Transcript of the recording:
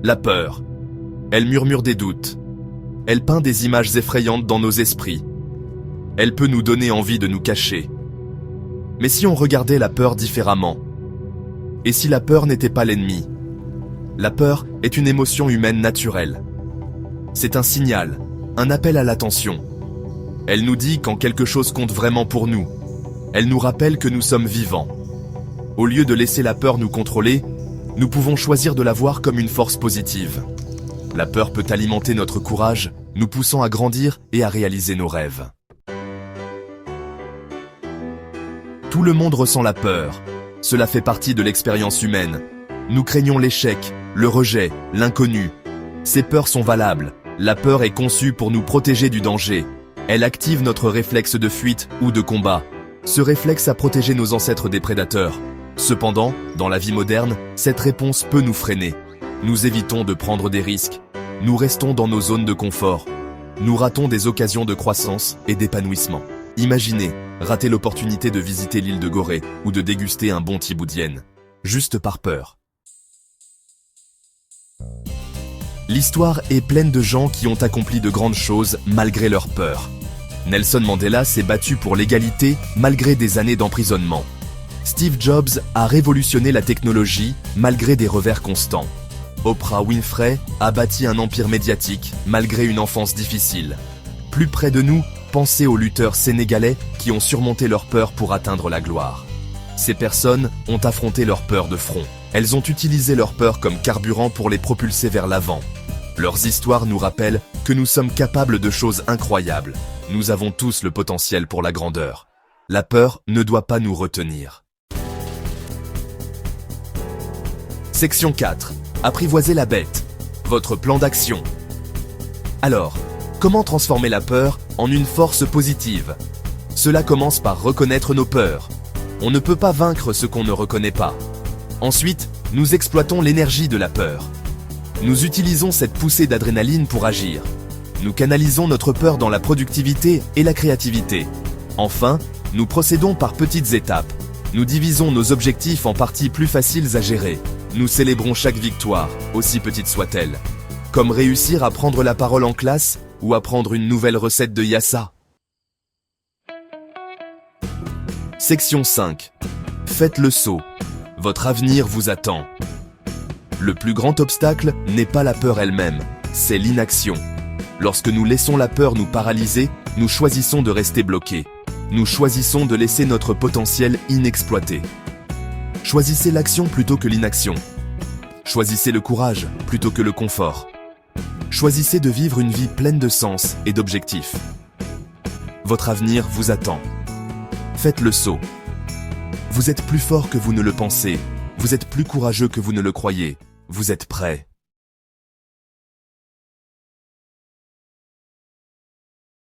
La peur. Elle murmure des doutes. Elle peint des images effrayantes dans nos esprits. Elle peut nous donner envie de nous cacher. Mais si on regardait la peur différemment? Et si la peur n'était pas l'ennemi? La peur est une émotion humaine naturelle. C'est un signal, un appel à l'attention. Elle nous dit quand quelque chose compte vraiment pour nous. Elle nous rappelle que nous sommes vivants. Au lieu de laisser la peur nous contrôler, nous pouvons choisir de la voir comme une force positive. La peur peut alimenter notre courage, nous poussant à grandir et à réaliser nos rêves. Tout le monde ressent la peur. Cela fait partie de l'expérience humaine. Nous craignons l'échec, le rejet, l'inconnu. Ces peurs sont valables. La peur est conçue pour nous protéger du danger. Elle active notre réflexe de fuite ou de combat. Ce réflexe a protégé nos ancêtres des prédateurs. Cependant, dans la vie moderne, cette réponse peut nous freiner. Nous évitons de prendre des risques. Nous restons dans nos zones de confort. Nous ratons des occasions de croissance et d'épanouissement. Imaginez, rater l'opportunité de visiter l'île de Gorée ou de déguster un bon tiboudienne. Juste par peur. L'histoire est pleine de gens qui ont accompli de grandes choses malgré leur peur. Nelson Mandela s'est battu pour l'égalité malgré des années d'emprisonnement. Steve Jobs a révolutionné la technologie malgré des revers constants. Oprah Winfrey a bâti un empire médiatique malgré une enfance difficile. Plus près de nous, pensez aux lutteurs sénégalais qui ont surmonté leur peur pour atteindre la gloire. Ces personnes ont affronté leur peur de front. Elles ont utilisé leur peur comme carburant pour les propulser vers l'avant. Leurs histoires nous rappellent que nous sommes capables de choses incroyables. Nous avons tous le potentiel pour la grandeur. La peur ne doit pas nous retenir. Section 4. Apprivoiser la bête. Votre plan d'action. Alors, comment transformer la peur en une force positive? Cela commence par reconnaître nos peurs. On ne peut pas vaincre ce qu'on ne reconnaît pas. Ensuite, nous exploitons l'énergie de la peur. Nous utilisons cette poussée d'adrénaline pour agir. Nous canalisons notre peur dans la productivité et la créativité. Enfin, nous procédons par petites étapes. Nous divisons nos objectifs en parties plus faciles à gérer. Nous célébrons chaque victoire, aussi petite soit-elle. Comme réussir à prendre la parole en classe ou apprendre une nouvelle recette de yassa. Section 5. Faites le saut. Votre avenir vous attend. Le plus grand obstacle n'est pas la peur elle-même, c'est l'inaction. Lorsque nous laissons la peur nous paralyser, nous choisissons de rester bloqués. Nous choisissons de laisser notre potentiel inexploité. Choisissez l'action plutôt que l'inaction. Choisissez le courage plutôt que le confort. Choisissez de vivre une vie pleine de sens et d'objectifs. Votre avenir vous attend. Faites le saut. Vous êtes plus fort que vous ne le pensez. Vous êtes plus courageux que vous ne le croyez. Vous êtes prêt.